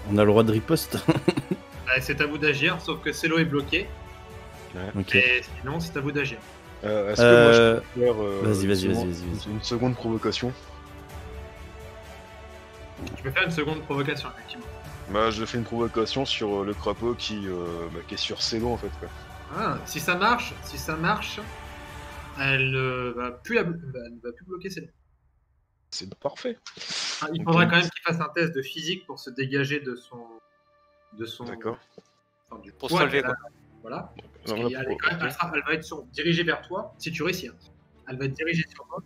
On a le droit de riposte. C'est à vous d'agir, sauf que Celo est bloqué. Ok. Et sinon, c'est à vous d'agir. Est-ce que moi je peux faire Vas-y. une seconde provocation? Tu peux faire une seconde provocation, effectivement. Bah, je fais une provocation sur le crapaud qui est sur Celo en fait. Quoi. Ah, si ça marche, elle ne va plus bloquer Celo. C'est parfait. Ah, il faudra quand même qu'il fasse un test de physique pour se dégager de son. D'accord. Enfin, du Pour se relever, quoi. Voilà. Non, Parce elle va être dirigée vers toi, si tu réussis. Hein. Elle va être dirigée sur toi.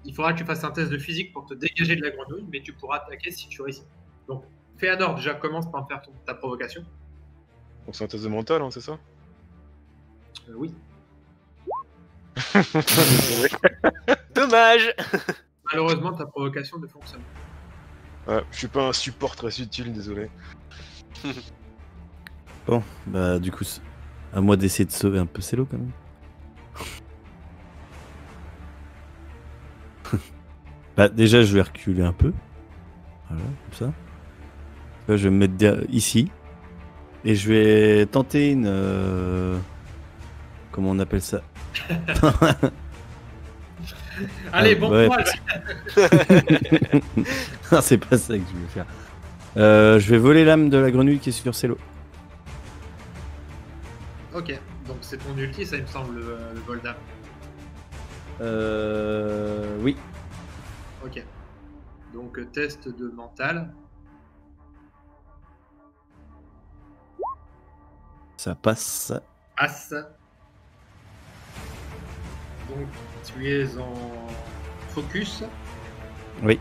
Il faudra que tu fasses un test de physique pour te dégager de la grenouille, mais tu pourras attaquer si tu réussis. Donc, Féanor, déjà, commence par faire ta provocation. Donc c'est un test de mental, hein, c'est ça? Oui. Dommage. Malheureusement, ta provocation ne fonctionne pas. Ouais, je suis pas un support très utile, désolé. Bon, bah du coup, à moi d'essayer de sauver un peu Celo quand même. Bah déjà, je vais reculer un peu. Voilà, comme ça. Là, je vais me mettre ici. Et je vais tenter une... Comment on appelle ça? Allez, bon courage. Non, c'est pas ça que je vais faire. Je vais voler l'âme de la grenouille qui est sur Celo. Ok, donc c'est ton ulti, ça il me semble, le vol d'âme. Oui. Ok. Donc test de mental. Ça passe. As. Donc tu es en focus. Oui.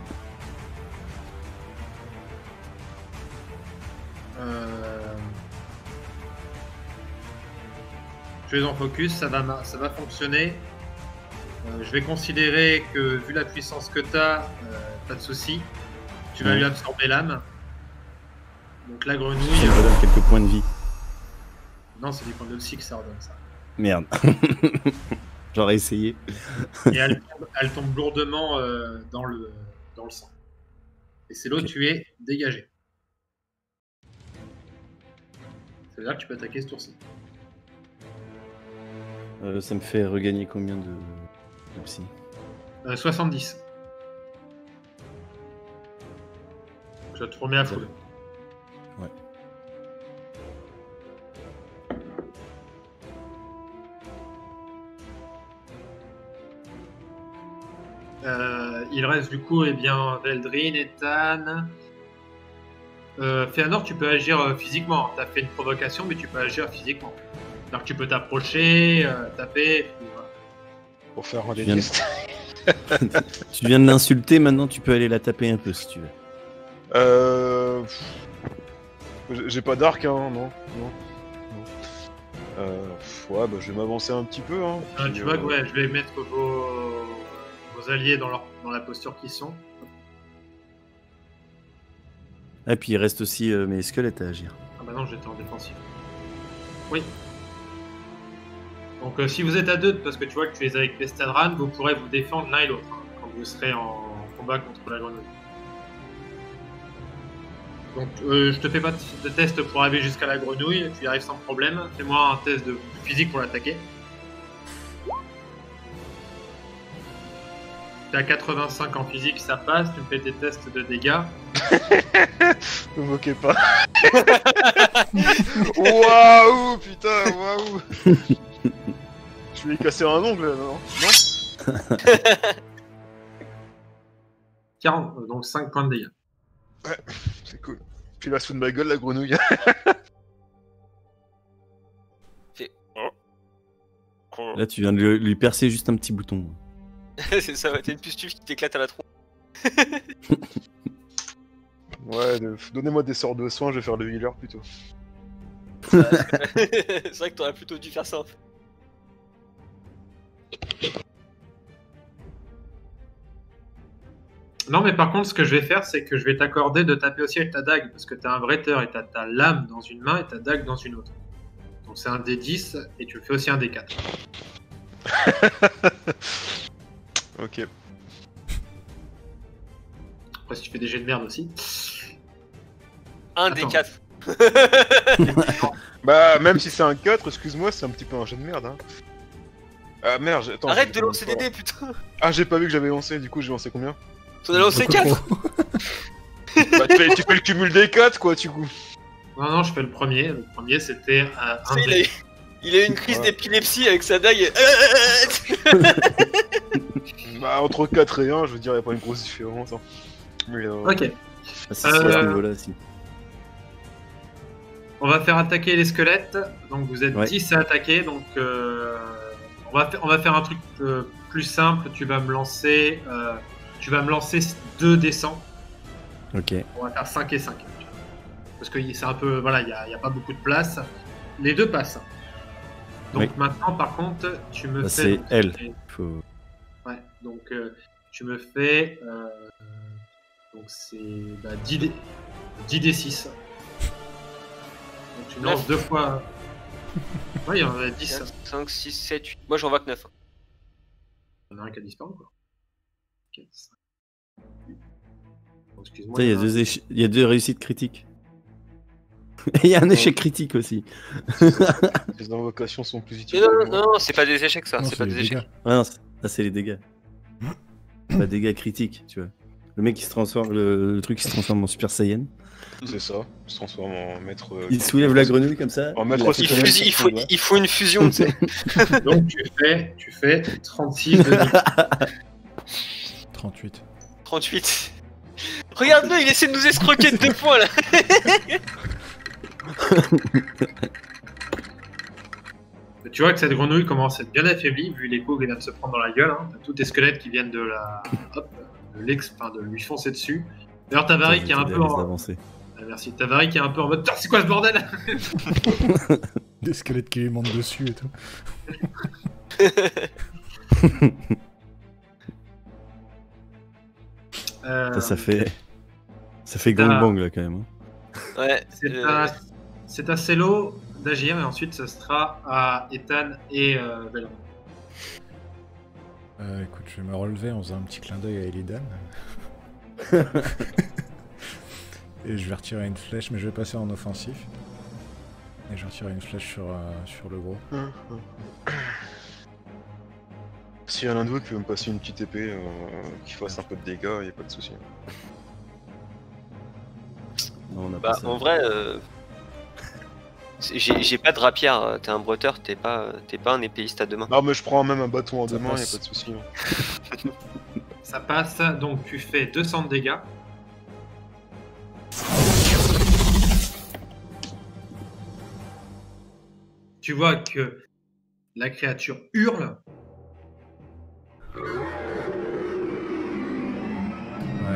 Tu es en focus, ça va fonctionner. Je vais considérer que vu la puissance que tu as, pas de souci. Tu vas lui absorber l'âme. Donc la grenouille. Ça me redonne quelques points de vie. Non, c'est des points de psy que ça redonne ça. Merde. J'aurais essayé. Et elle tombe lourdement dans le sang. Et c'est l'autre, tu es dégagé. Ça veut dire que tu peux attaquer ce tour-ci. Ça me fait regagner combien de psy? 70. Je te remets à full. Ouais. Il reste du coup Veldrin, Ethan. Féanor, tu peux agir physiquement. Tu as fait une provocation, mais tu peux agir physiquement. Alors tu peux t'approcher, taper. Voilà. Pour faire un Tu test. Tu viens de l'insulter, maintenant tu peux aller la taper un peu si tu veux. J'ai pas d'arc, hein, non. Ouais, bah je vais m'avancer un petit peu. Hein, tu vois que je vais mettre vos alliés dans la posture qu'ils sont. Et puis il reste aussi mes squelettes à agir. Ah bah non, j'étais en défensif. Oui. Donc si vous êtes à deux, parce que tu vois que tu es avec Pestadran, vous pourrez vous défendre l'un et l'autre quand vous serez en combat contre la grenouille. Donc je te fais pas de test pour arriver jusqu'à la grenouille, tu y arrives sans problème. Fais-moi un test de physique pour l'attaquer. T'es à 85 en physique, ça passe, tu me fais tes tests de dégâts. Ne me moquez pas. Waouh, putain, waouh. Je lui ai cassé un ongle, non? 40, donc 5 points de dégâts. Ouais, c'est cool. Tu la sous de ma gueule, la grenouille. Là tu viens de lui percer juste un petit bouton. C'est ça, t'as une pustule qui t'éclate à la tronche. Ouais, donnez-moi des sorts de soins, je vais faire le healer plutôt. C'est vrai que t'aurais plutôt dû faire ça en fait. Non, mais par contre, ce que je vais faire, c'est que je vais t'accorder de taper aussi avec ta dague, parce que t'as un vrai teur et t'as ta lame dans une main et ta dague dans une autre. Donc c'est un D10 et tu le fais aussi un D4. Ok. Après, si tu fais des jets de merde aussi. Un des Attends. 4. Bah, même si c'est un 4, excuse-moi, c'est un petit peu un jeu de merde. Hein. Ah merde, attends. Arrête j'ai de lancer des pas- dés, putain. Ah, j'ai pas vu que j'avais lancé, du coup, j'ai lancé combien? T'en as lancé Beaucoup 4. trop. Bah, tu fais le cumul des 4, quoi, du coup. Non, je fais le premier. Le premier, c'était un Il a eu une crise Ouais. d'épilepsie avec sa dague. Bah, entre 4 et 1, je veux dire, y a pas une grosse différence. Hein. Mais, Ok. Ah, si, c'est à ce niveau-là, si. On va faire attaquer les squelettes. Donc vous êtes Ouais. 10 à attaquer. Donc on va faire un truc plus simple. Tu vas me lancer 2 des 100. Ok. On va faire 5 et 5. Parce que c'est un peu. Voilà, il n'y a pas beaucoup de place. Les deux passent. Donc Oui. maintenant, par contre, tu me Bah, fais. c'est donc, elle. Faut... Ouais, donc tu me fais. Donc c'est 10 des 6. Donc tu me lances 2 fois. Ouais, il y en a 10. 4, 5, 6, 7, 8. Moi j'en vois que 9. Il y en a un qui a disparu, quoi. 4, 5, 8. Bon, excuse-moi. Tu sais, il y a deux réussites critiques. Et il y a un échec critique aussi. Les invocations sont plus Mais utiles. non, c'est pas des échecs ça, Non, c'est pas des les échecs. dégâts. Ah non, ça c'est les dégâts. Pas dégâts critiques, tu vois. Le mec qui se transforme, le truc qui se transforme en Super Saiyan. C'est ça, il se transforme en maître. Il soulève la grenouille comme ça. En maître il la aussi. fait tomber. Il faut une fusion, tu sais. Donc tu fais 36 de dégâts. 38. 38. Regarde-le, il essaie de nous escroquer de 2 points là. Tu vois que cette grenouille commence à être bien affaiblie vu les coups qu'elle vient de se prendre dans la gueule. Hein. T'as tous tes squelettes qui viennent de de lui foncer dessus. D'ailleurs, Tavari qui est un peu en... avancé. Ah, merci. Tavari qui est un peu en mode c'est quoi ce bordel? Des squelettes qui lui montent dessus et tout. Ça fait gangbang là quand même. Hein. Ouais. C'est à Celo d'agir et ensuite ce sera à Ethan et Velon. Écoute, je vais me relever en faisant un petit clin d'œil à Elidan. Et je vais retirer une flèche, mais je vais passer en offensif. Et je vais retirer une flèche sur le gros. S'il y a l'un de vous qui veut me passer une petite épée qui fasse un peu de dégâts, y a pas de souci. Non, on a Bah pas ça. en vrai, j'ai pas de rapière. T'es un breteur, t'es pas un épéiste à deux mains. Non, mais je prends même un bâton en Ça deux mains, y a passe. pas de souci. Ça passe, donc tu fais 200 de dégâts. Tu vois que la créature hurle. Ouais,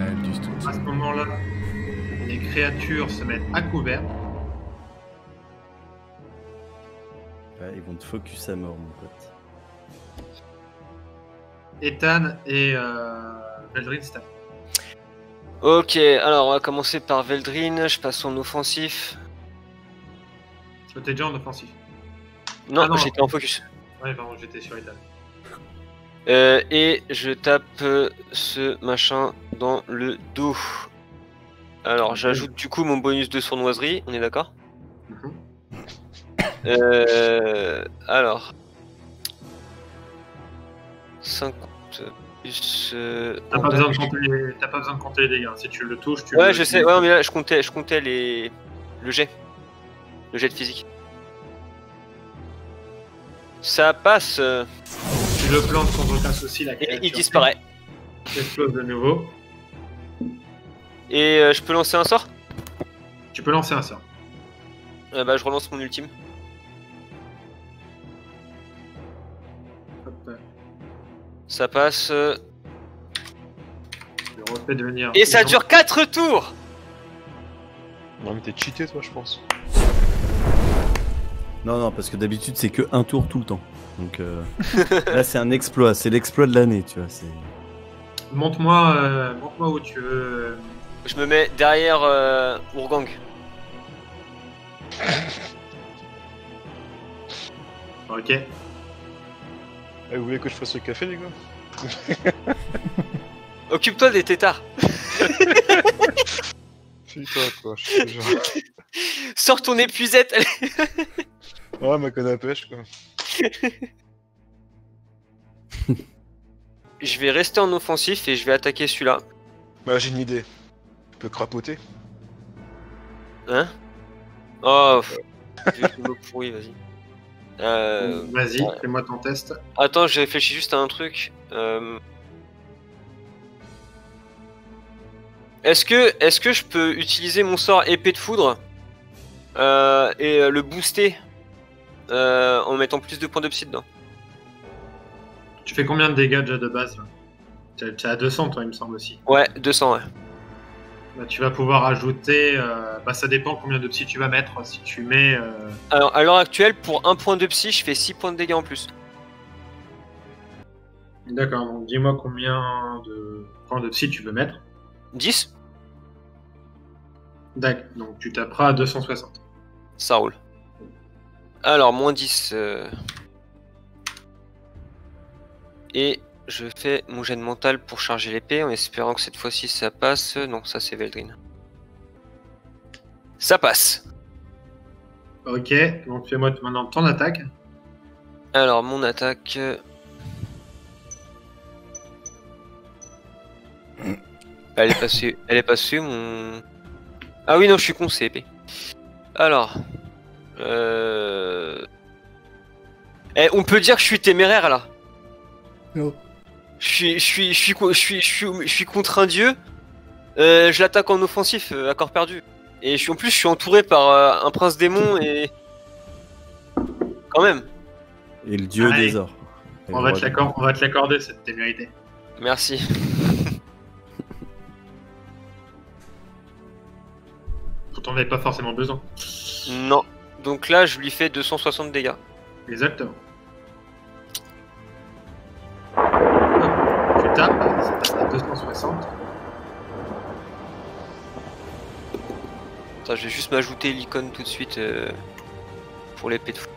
elles disent tout. À ce moment-là, les créatures se mettent à couvert. Ouais, ils vont te focus à mort, mon pote. Ethan et Veldrin se tapent. Ok, alors on va commencer par Veldrin. Je passe en offensif. T'es déjà en offensif. Non, Ah non. j'étais en focus. Ouais, pardon, j'étais sur Ethan. Et je tape ce machin dans le dos. Alors j'ajoute du coup mon bonus de sournoiserie, on est d'accord? Mhm. Alors 50 plus. T'as pas besoin de compter les dégâts. Si tu le touches, tu Ouais, le- je sais. Ouais, mais là je comptais le jet de physique. Ça passe. Tu le plantes sans aucun souci. La Et créature il disparaît. explose de nouveau. Et je peux lancer un sort? Tu peux lancer un sort. Bah je relance mon ultime. Hop, Ça passe. je le refais devenir. Et ça dure 4 tours. Non, mais t'es cheaté, toi, je pense. Non, parce que d'habitude c'est que un tour tout le temps. Donc là c'est un exploit, c'est l'exploit de l'année, tu vois. Montre-moi où tu veux. Je me mets derrière Urgang. Ok. Eh, vous voulez que je fasse le café, les gars? Occupe-toi des tétards. Putain, quoi. Je te jure. Sors ton épuisette. Allez. Ouais, ma canne à pêche, quoi. Je vais rester en offensif et je vais attaquer celui-là. Bah, j'ai une idée. Tu peux crapoter. Hein? Oh, j'ai le mot pourri, vas-y. Vas-y, ouais. fais-moi ton test. Attends, j'ai réfléchi juste à un truc. Est-ce que je peux utiliser mon sort épée de foudre et le booster en mettant plus de points de psy dedans? Tu fais combien de dégâts déjà de base là? Tu es à 200 toi il me semble aussi. Ouais, 200, ouais. Bah, tu vas pouvoir ajouter, ça dépend combien de psy tu vas mettre. Si tu mets... Alors, à l'heure actuelle, pour 1 point de psy, je fais 6 points de dégâts en plus. D'accord, donc dis-moi combien de points de psy tu veux mettre. 10? D'accord, donc tu taperas à 260. Ça roule. Alors, moins 10. Et je fais mon jet de mental pour charger l'épée en espérant que cette fois-ci ça passe. Non, ça c'est Veldrin. Ça passe. Ok, donc fais-moi maintenant ton attaque. Alors, mon attaque. Elle est passée, mon. Ah oui, non, je suis con, c'est épée. Alors. On peut dire que je suis téméraire là. Non. Je suis contre un dieu. Je l'attaque en offensif, à corps perdu. Et en plus, je suis entouré par un prince démon et. Quand même. Et le dieu Allez. des ors. Et On le va roi te l'accorder cette témérité. Merci. Pourtant on n'avait pas forcément besoin. Non. Donc là, je lui fais 260 dégâts. Exactement. Hop, tu tapes, ça passe à 260. Attends, je vais juste m'ajouter l'icône tout de suite pour l'épée de fou.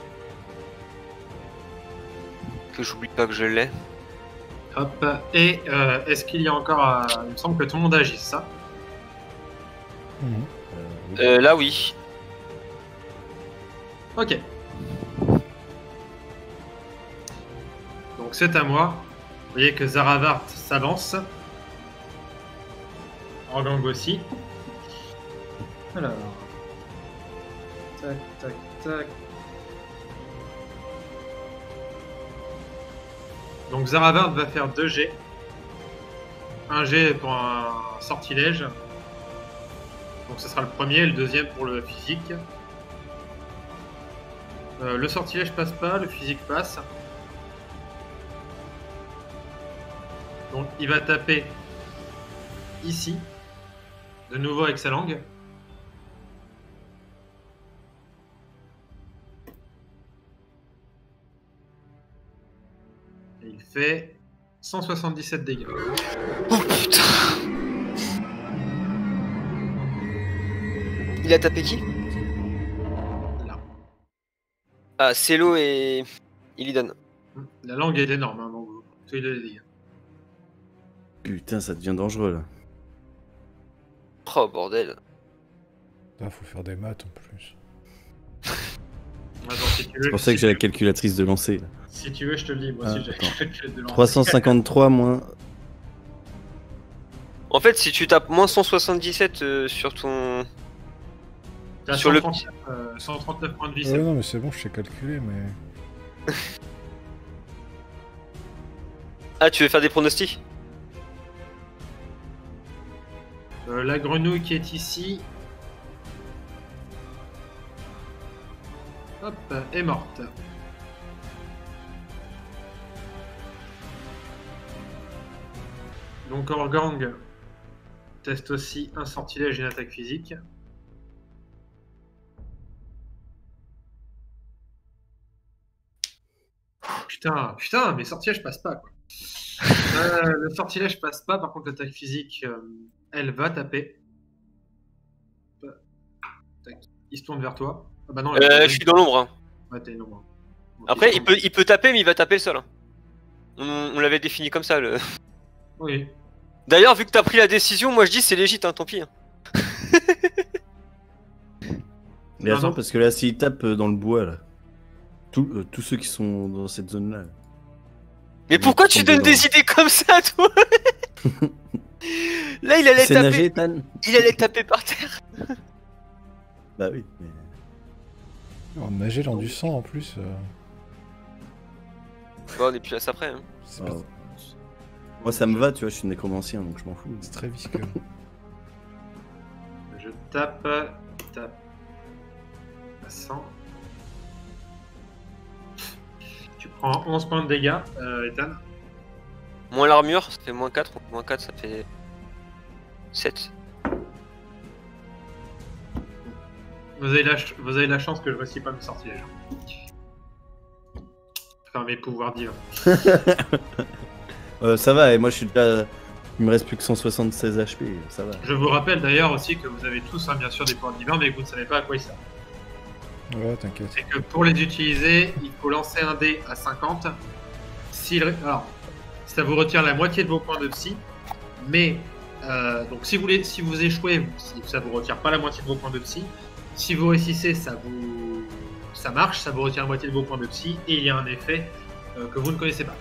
Que j'oublie pas que je l'ai. Hop, et est-ce qu'il y a encore... il me semble que tout le monde agit, ça? Là, oui. Ok. Donc c'est à moi. Vous voyez que Zaravart s'avance. Organg aussi. Alors. Tac, tac, tac. Donc Zaravart va faire 2 G. Un G pour un sortilège. Donc ce sera le premier et le deuxième pour le physique. Le sortilège passe pas, le physique passe. Donc il va taper ici, de nouveau avec sa langue. Et il fait 177 dégâts. Oh putain. Il a tapé qui? Là. Ah, Celo et Illidan. La langue est énorme, hein, donc tous les deux les dégâts. Putain, ça devient dangereux là. Oh bordel. Là, faut faire des maths en plus. Attends, si tu veux, C'est pour ça que j'ai la calculatrice de lancer là. Si tu veux, je te le dis. Moi Ah, aussi, j'ai attends. je vais te lancer. 353 moins. En fait, si tu tapes moins 177 sur ton. T'as sur le- 139 points de vie, Ouais, c'est bon. non, mais c'est bon, je sais calculer, mais. Ah, tu veux faire des pronostics? La grenouille qui est ici. Hop, est morte. Donc Organg teste aussi un sortilège et une attaque physique. Putain, mes sortilèges passent pas quoi. Le sortilège passe pas, par contre l'attaque physique, elle va taper. Tac. Il se tourne vers toi. Ah bah non, Je suis dans l'ombre. Hein. Ouais, t'es nombre. Après, il peut taper, mais il va taper le sol. Hein. On l'avait défini comme ça. Oui. D'ailleurs, vu que t'as pris la décision, moi je dis c'est légit, hein, tant pis. Hein. Mais Non, attends, non. parce que là, s'il tape dans le bois, là, tous ceux qui sont dans cette zone-là. Mais pourquoi tu donnes des idées comme ça, toi? Là, il allait C'est taper. nager, Tan? Il allait taper par terre. Bah oui, mais... Oh, nager dans du sang en plus. Bon, on est plus à ça après. Hein. C'est Oh. Moi, ça me va, tu vois, je suis nécromancien, donc je m'en fous. c'est très visqueux. Je tape. Tape. À 100. Tu prends 11 points de dégâts, Ethan. Moins l'armure, ça fait moins 4. Moins 4, ça fait 7. Vous avez la chance que je réussis pas à me sortir. Enfin, mes pouvoirs divins. Ça va, et moi, je suis déjà... Il me reste plus que 176 HP, ça va. Je vous rappelle d'ailleurs aussi que vous avez tous, hein, bien sûr, des pouvoirs divins, mais que vous ne savez pas à quoi ils servent. Ouais, t'inquiète. C'est que pour les utiliser, il faut lancer un dé à 50. Alors, ça vous retire la moitié de vos points de psy, mais donc si vous échouez, ça vous retire pas la moitié de vos points de psy. Si vous réussissez, ça marche, ça vous retire la moitié de vos points de psy, et il y a un effet que vous ne connaissez pas.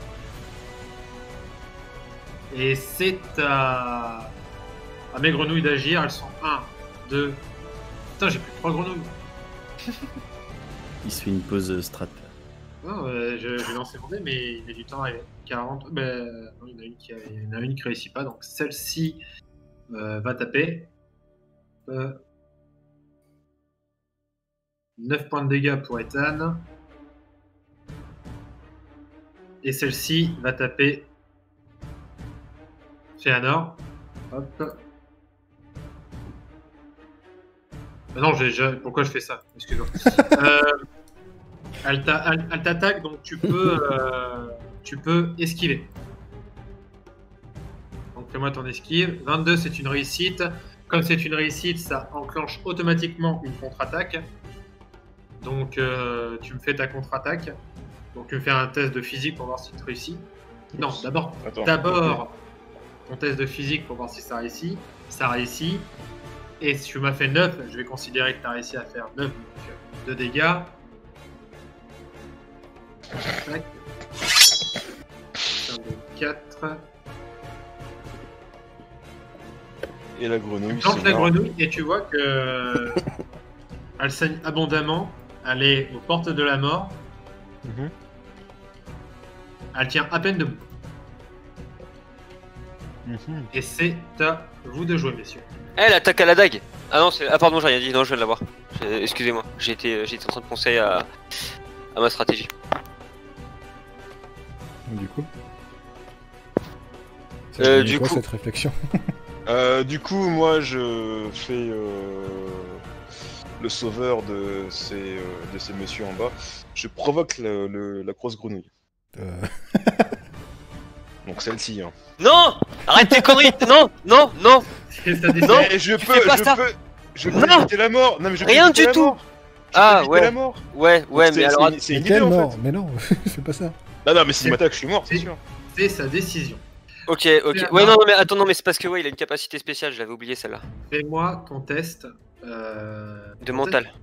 Et c'est à mes grenouilles d'agir. Elles sont 1, 2. Putain, j'ai plus que 3 grenouilles. Il se fait une pause strat. Non, je vais lancer mon dé, mais il met du temps à 40. Ben, non, il y en a une qui réussit pas, donc celle-ci va taper. 9 points de dégâts pour Ethan. Et celle-ci va taper Féanor. Hop. Non, pourquoi je fais ça? Excuse-moi. Elle t'attaque, donc tu peux esquiver. Donc fais-moi ton esquive. 22, c'est une réussite. Comme c'est une réussite, ça enclenche automatiquement une contre-attaque. Donc tu me fais ta contre-attaque. Donc tu me fais un test de physique pour voir si tu réussis. Non, d'abord ton test de physique pour voir si ça réussit. Ça réussit. Et si tu m'as fait 9, je vais considérer que tu as réussi à faire 9 de dégâts. Tac. 4. Et la grenouille. Tu lances la grenouille et tu vois que elle saigne abondamment. Elle est aux portes de la mort. Elle tient à peine debout. Et c'est à vous de jouer, messieurs. Elle attaque à la dague. Ah non, ah pardon, j'ai rien dit. Non, je viens de l'avoir. Excusez-moi. J'étais en train de penser à ma stratégie. Du coup du coup, cette réflexion. Du coup, moi, je fais le sauveur de ces messieurs en bas. Je provoque la grosse grenouille. Donc celle-ci. Hein. non, arrête tes conneries. Non. C'est ça décide. Non, Et je tu fais pas ça. je peux Non. éviter la mort. Non mais je peux Rien éviter du la tout. mort. Ah, Je peux éviter ouais. la mort. Ouais, mais alors. c'est une Mais idée quelle en mort? fait. Mais non, fais pas ça. Non, mais s'il m'attaque, je suis mort, c'est C'est- sûr. C'est sa décision. Ok. la Ouais, mort. non, mais attends, non, mais c'est parce que ouais, il a une capacité spéciale. J'avais oublié celle-là. Fais-moi ton test De mental.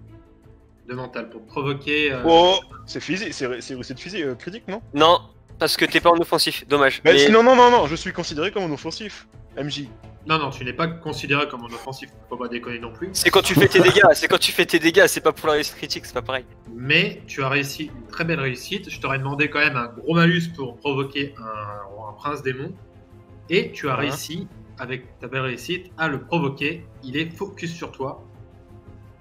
de mental pour provoquer. Oh, c'est physique, c'est réussite physique critique, non? Non, parce que t'es pas en offensif. Dommage. Mais Mais- non, je suis considéré comme un offensif. MJ. Non, tu n'es pas considéré comme un offensif. Faut pas déconner non plus. C'est quand tu fais tes dégâts. C'est pas pour la réussite critique. C'est pas pareil. Mais tu as réussi une très belle réussite. Je t'aurais demandé quand même un gros malus pour provoquer un prince démon. Et tu as réussi, avec ta belle réussite, à le provoquer. Il est focus sur toi.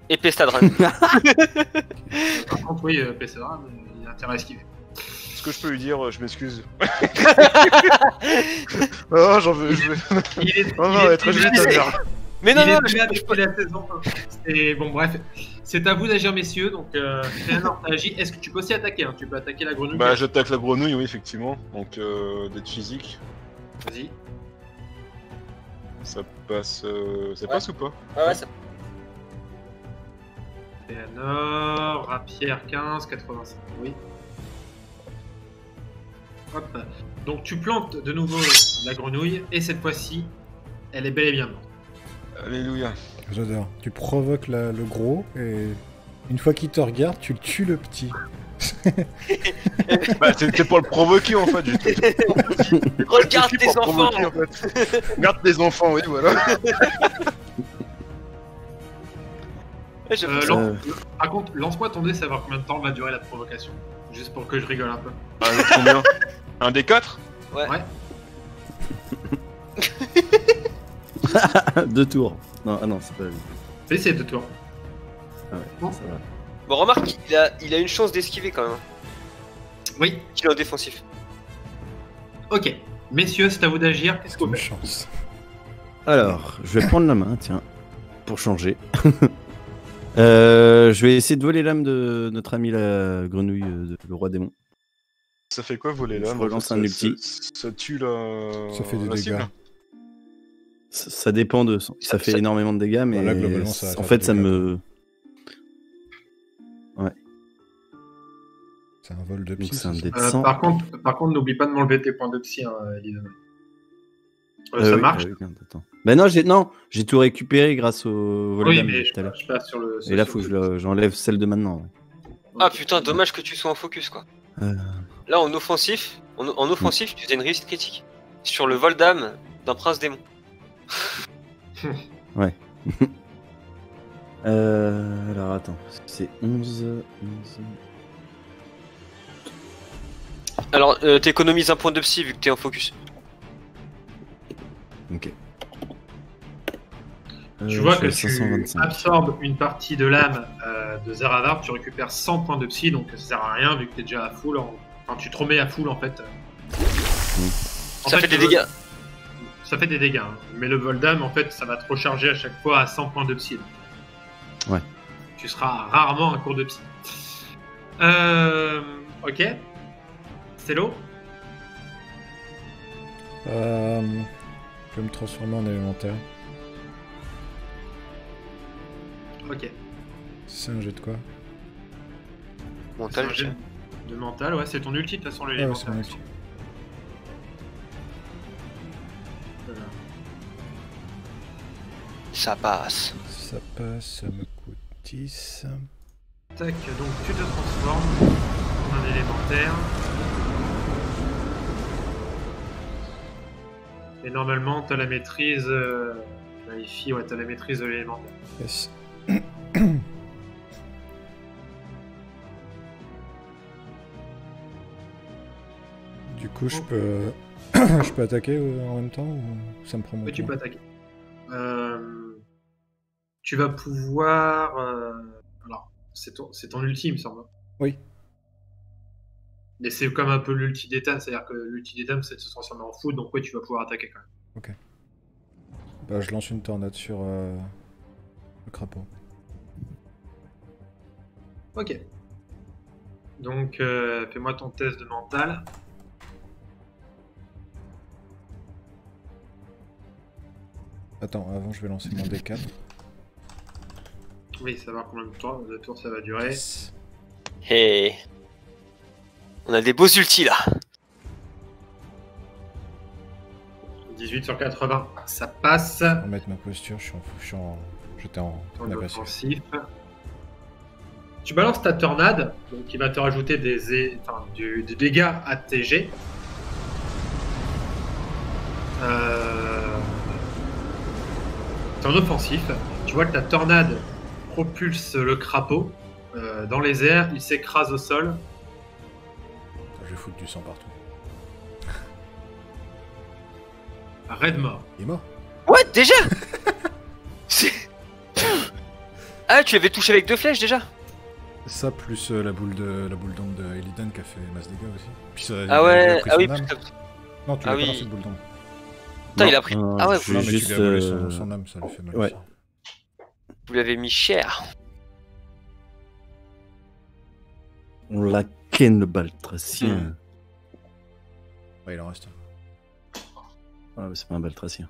Et Pestadran. Par contre, oui, Pessadran, il a intérêt à esquiver. Est-ce que je peux lui dire, je m'excuse? Oh, j'en veux, je veux. Il est, Non, il non, est elle est très jolie ta déjà- mère. Mais non, il est non, déjà depuis la saison 1. Et bon, bref, c'est à vous d'agir, messieurs. Donc, Féanor, t'as agi. Est-ce que tu peux aussi attaquer, hein? Tu peux attaquer la grenouille. Bah, j'attaque la grenouille, oui, effectivement. Donc, d'être physique. Vas-y. Ça passe. Ça passe ou pas? Ouais, ça... Féanor, rapière 15, 85. Oui. Hop. Donc, tu plantes de nouveau la grenouille. Et cette fois-ci, elle est bel et bien morte. Alléluia. J'adore. Tu provoques le gros et Une fois qu'il te regarde, tu le tues le petit. Bah, c'était pour le provoquer en fait. Regarde J'ai tes pour le enfants. provoquer, en fait. Regarde tes enfants, oui, voilà. Ouais, j'avoue Euh, que lance- Par contre, lance-moi ton dé, savoir combien de temps va durer la provocation. Juste pour que je rigole un peu. Combien? Un des 4? Ouais. Ouais. 2 tours. Non, ah non, c'est pas lui. Fais ces 2 tours. Ah ouais, Bon. ça va. Bon, remarque, il a une chance d'esquiver quand même. Oui. Qu'il est en défensif. Ok. Messieurs, c'est à vous d'agir. Qu'est-ce que vous Une faites? chance. Alors, je vais prendre la main, tiens, pour changer. Je vais essayer de voler l'âme de notre ami la grenouille, le roi démon. Ça fait quoi voler Je l'âme? relance en fait, un ulti. Ça tue la. Ça fait des la cible. dégâts. Ça dépend de. Ça fait énormément de dégâts, mais Là, globalement, ça va en faire fait, des ça dégâts. me. C'est un vol de Donc psy. c'est un c'est ça dé de 100. Par contre, n'oublie pas de m'enlever tes points de psy, hein, Elisa. Ça Oui, marche. oui, attends. Ben non, j'ai tout récupéré grâce au volet Oui, d'âme mais tout à l'heure. je passe sur le. Et là, faut que j'enlève celle de maintenant. Ouais. Ah putain, dommage que tu sois en focus quoi. Là en offensif, tu faisais une réussite critique. Sur le vol d'âme d'un prince démon. Alors attends, c'est 11. Alors t'économises un point de psy vu que t'es en focus. Ok. Tu vois que je suis à tu 525. absorbes une partie de l'âme de Zeravar, tu récupères 100 points de psy, donc ça sert à rien vu que t'es déjà à full. Enfin, tu te remets à full en fait. En Ça fait des le- dégâts. Ça fait des dégâts, hein. Mais le vol d'âme, en fait, ça va te recharger à chaque fois à 100 points de psy. Ouais. Tu seras rarement à court de psy. Ok. Stello. Je vais me transformer en élémentaire. Ok. C'est un jet de quoi? Mental, C'est un jet de mental, ouais, c'est ton ulti de toute façon, Ah ouais, l'élémentaire. c'est mon ulti. Voilà. ça passe. Ça passe, ça me coûte 10. Tac, donc tu te transformes en un élémentaire. Et normalement, t'as la maîtrise. Vérifie, ouais, t'as la maîtrise de l'élémentaire. Yes. Du coup, je peux, je peux attaquer en même temps ou ça me prend mon Oui, tu tour peux attaquer. Tu vas pouvoir. Alors, c'est ton ulti, il me semble. Oui. Mais c'est comme un peu l'ulti d'Ethan, c'est-à-dire que l'ulti d'Ethan, c'est de se transformer en foot, donc oui, tu vas pouvoir attaquer quand même. Bah, je lance une tornade sur le crapaud. Ok. Donc, fais-moi ton test de mental. Attends, avant, je vais lancer mon D4. Oui, savoir combien de tours ça va durer. Yes. Hey. On a des beaux ultis là. 18 sur 80, ça passe. Pour mettre ma posture, j'étais en En agressif. offensif. Tu balances ta tornade, donc qui va te rajouter du dégât à tes jets. T'es en offensif. Tu vois que ta tornade propulse le crapaud dans les airs, il s'écrase au sol. Je vais foutre du sang partout. Raid mort. Il est mort. What déjà? Ah tu avais touché avec 2 flèches déjà? Ça plus la boule d'ombre de Illidan qui a fait masse dégâts aussi. Puis ça, il Ah a ouais, pris ah son oui, âme. putain, Non, tu Ah l'as oui. pas lancé de boule d'ombre. il a pris. Ah ouais, je Non, vais mais juste. tu lui as volé son âme, ça lui fait mal. ouais. aussi. vous l'avez mis cher. On l'a ken le baltracien. Ouais, il en reste. Ah, mais c'est pas un baltracien.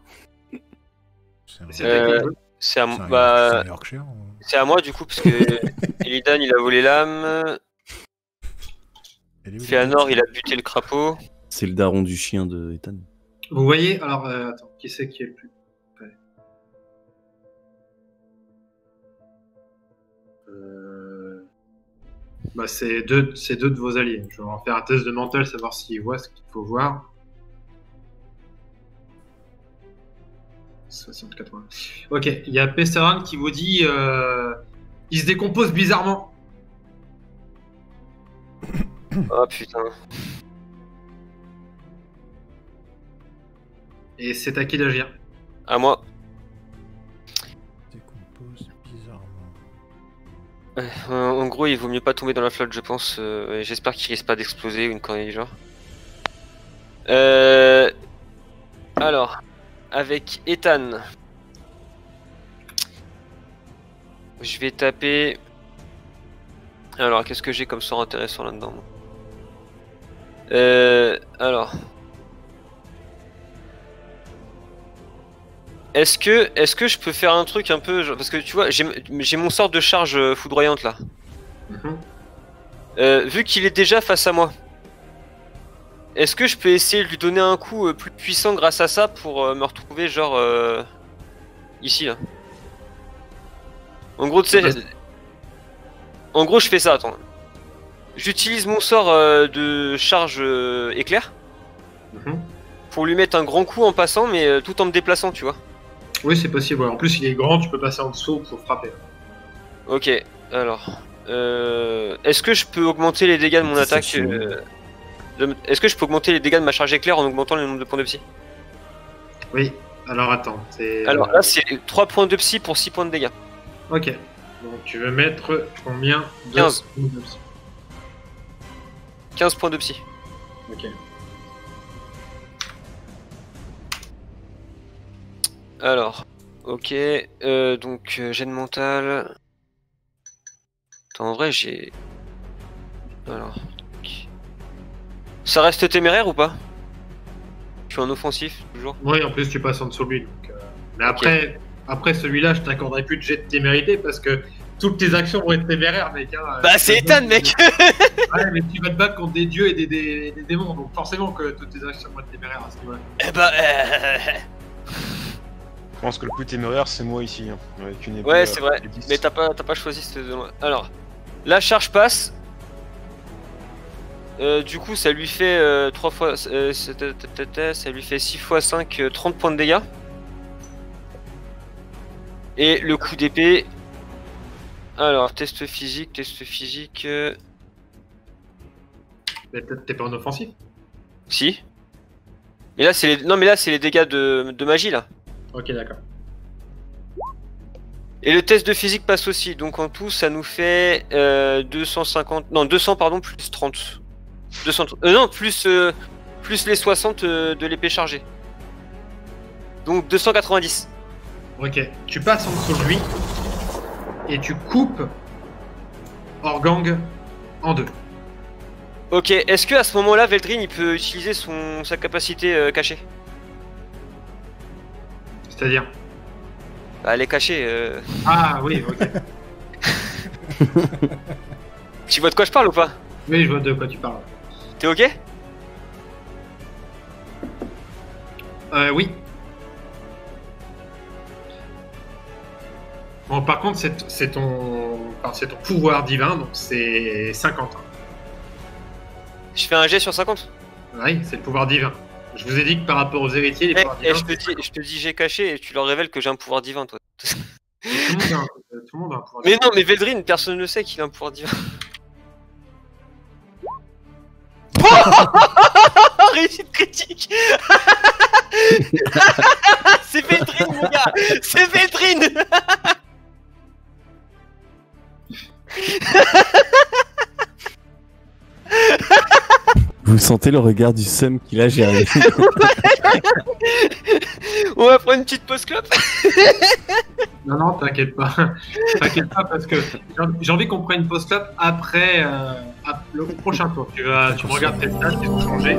C'est un, C'est Euh, avec le jeu. C'est à, c'est un- bah, c'est un Yorkshire. c'est à moi du coup parce que Illidan il a volé l'âme, Elle est où, Fëanor il a buté le crapaud. C'est le daron du chien de Ethan. Vous voyez, alors, attends, qui c'est qui est le plus Bah, c'est deux de vos alliés. Je vais en faire un test de mental, savoir s'ils voient ce qu'il faut voir. 60-80. Ok, il y a Pessaran qui vous dit il se décompose bizarrement. Oh putain. Et c'est à qui d'agir? À moi. Décompose bizarrement. En gros, il vaut mieux pas tomber dans la flotte, je pense. Et j'espère qu'il risque pas d'exploser ou une connerie du genre. Alors, avec Ethan, je vais taper. Alors, qu'est-ce que j'ai comme sort intéressant là-dedans? Alors. Est-ce que je peux faire un truc un peu... Parce que tu vois, j'ai mon sort de charge foudroyante là. Vu qu'il est déjà face à moi, est-ce que je peux essayer de lui donner un coup plus puissant grâce à ça pour me retrouver genre... ici là. En gros, tu sais... En gros, je fais ça, attends. J'utilise mon sort de charge éclair pour lui mettre un grand coup en passant, mais tout en me déplaçant, tu vois. Oui, c'est possible. Ouais. En plus, il est grand, tu peux passer en dessous pour frapper. Ok, alors... est-ce que je peux augmenter les dégâts de mon attaque Est-ce que je peux augmenter les dégâts de ma charge éclair en augmentant le nombre de points de psy? Oui, alors attends. Alors là, c'est 3 points de psy pour 6 points de dégâts. Ok. Donc tu veux mettre combien de 15. de psy? 15 points de psy. Ok. Alors, ok, donc gêne mentale. Attends, en vrai, j'ai... Alors... Ça reste téméraire ou pas? Je suis en offensif, toujours. Oui, en plus tu passes en dessous de lui. Donc, mais Ok. après celui-là, je t'accorderai plus de jet de témérité parce que toutes tes actions vont être téméraires, mec. Hein. Bah c'est Ethan, mec. Ouais, mais tu vas te battre contre des dieux et des démons, donc forcément que toutes tes actions vont être téméraires à ce niveau-là. Eh bah... Je pense que le plus téméraire, c'est moi ici. Hein, avec une épée Ouais, c'est vrai. et 10. Mais t'as pas choisi cette zone. Alors, la charge passe. Du coup, ça lui fait 3 fois... ça lui fait 6 fois 5, 30 points de dégâts. Et le coup d'épée... Alors, test physique... Mais t'es pas en offensif? Si. Mais là, c'est les... Non, mais là, c'est les dégâts de magie, là. Ok, d'accord. Et le test de physique passe aussi. Donc, en tout, ça nous fait 250... Non, 200, pardon, plus 30. 200... non, plus les 60 de l'épée chargée. Donc, 290. Ok, tu passes en dessous de lui et tu coupes Organg en deux. Ok, est-ce que à ce moment-là, Veldrin, il peut utiliser sa capacité cachée? C'est-à-dire? Bah, elle est cachée. Ah oui, ok. Tu vois de quoi je parle ou pas? Oui, je vois de quoi tu parles. T'es ok? Oui. Bon, par contre, c'est ton pouvoir divin, donc c'est 50. Je fais un jet sur 50? Oui, c'est le pouvoir divin. Je vous ai dit que par rapport aux héritiers, les pouvoirs divins... je te dis j'ai caché et tu leur révèles que j'ai un pouvoir divin, toi. Tout le monde a un pouvoir Mais divin. non, mais Veldrin, personne ne sait qu'il a un pouvoir divin. Réussite critique. C'est Veldrin, mon gars. C'est Veldrin. Vous sentez le regard du seum qu'il a géré. On va prendre une petite pause clope. Non, t'inquiète pas. T'inquiète pas parce que j'ai envie qu'on prenne une pause clope après le prochain tour. Tu me regardes tes stats qui ont changé.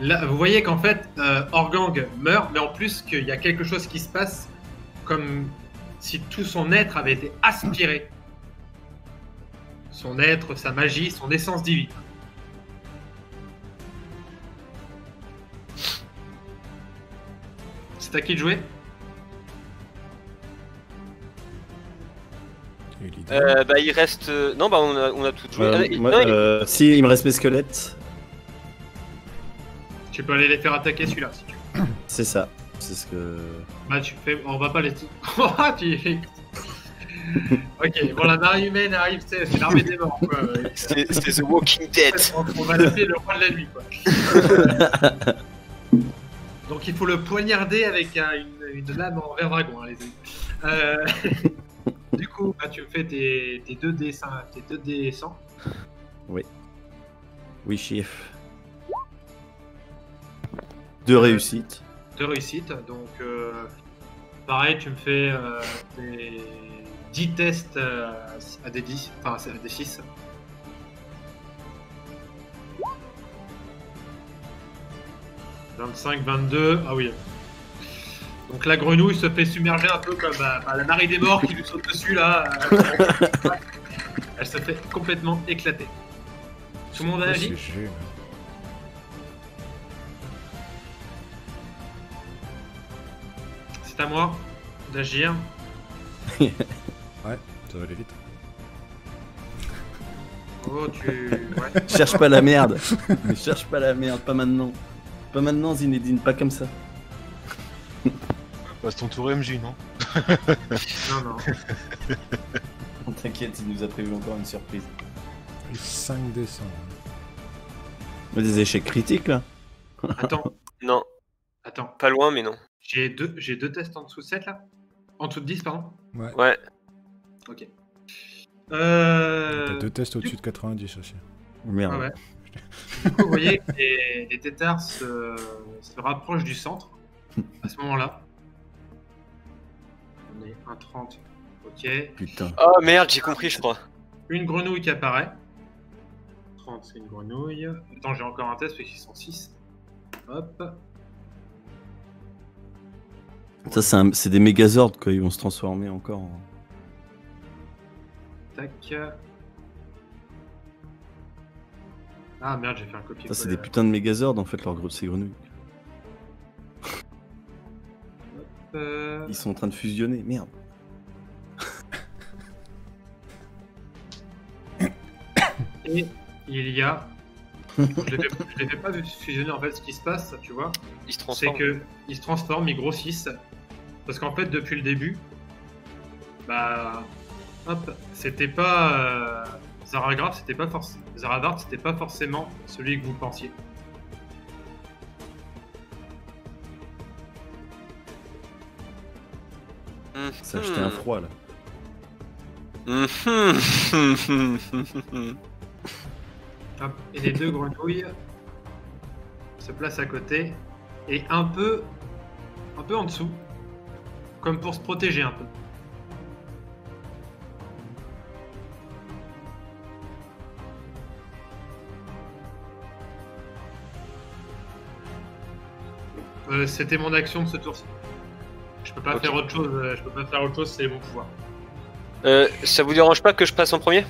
Là, vous voyez qu'en fait, Organg meurt, mais en plus qu'il y a quelque chose qui se passe comme si tout son être avait été aspiré. Son être, sa magie, son essence divine. C'est à qui de jouer? Et l'idée. Bah il reste... Non, bah on a tout joué. Moi, Non, il- si, il me reste mes squelettes. Tu peux aller les faire attaquer celui-là si tu veux. C'est ça. C'est ce que. Bah tu fais, on va pas les. Ok, bon la marée humaine arrive, c'est l'armée des morts quoi. C'est The Walking Dead. On va l'appeler le roi de la nuit quoi. Donc il faut le poignarder avec une lame en verre dragon, hein, les amis. Du coup, bah, tu me fais tes 2D 100. Oui, chef. 2 réussites. 2 réussites, donc pareil, tu me fais tes 10 tests à des 10, enfin c'est à des 6. « 25, 22, ah oui. Donc la grenouille se fait submerger un peu comme la marée des morts qui lui saute dessus là. Elle se fait complètement éclater. Tout le monde a Ouais, agi. c'est jeu, C'est à moi d'agir. ouais, ça va aller vite. Oh, ouais. Cherche pas la merde. Ne cherche pas la merde, pas maintenant. Pas maintenant, Zinedine, pas comme ça. Bah, c'est ton tour MJ, non? Non. T'inquiète, il nous a prévu encore une surprise. Et 5 décembre. Des échecs critiques là. Attends, Non, pas loin, mais non. j'ai deux tests en dessous de 7 là. En dessous de 10, pardon. Ouais. Ouais. Ok. T'as 2 tests au-dessus de 90 aussi. Merde. Ah ouais. Du coup, vous voyez que les têtards se rapprochent du centre à ce moment-là. On est 1,30. Ok. Putain. Oh merde, j'ai compris, je crois. Une grenouille qui apparaît. 30, c'est une grenouille. Attends, j'ai encore un test parce qu'ils sont 6. Hop. Ça, c'est des mégazords quoi, ils vont se transformer encore. Tac. Ah merde, j'ai fait un copier-coller. Ça, c'est des putains de mégazords en fait, ces grenouilles. Ils sont en train de fusionner, merde. Et il y a. Je les fais pas fusionner en fait, ce qui se passe, tu vois, Il se c'est transforme. que ils se transforment, ils grossissent. Parce qu'en fait, depuis le début, bah. Hop, c'était pas. Zaragard, c'était pas forcément. Zaravard, c'était pas forcément celui que vous pensiez. Ça a jeté un froid là. Hop, et les deux grenouilles se placent à côté et un peu en dessous, comme pour se protéger un peu. C'était mon action de ce tour-ci. Je peux pas Ok. faire autre chose. Je peux pas faire autre chose. C'est mon pouvoir. Ça vous dérange pas que je passe en premier?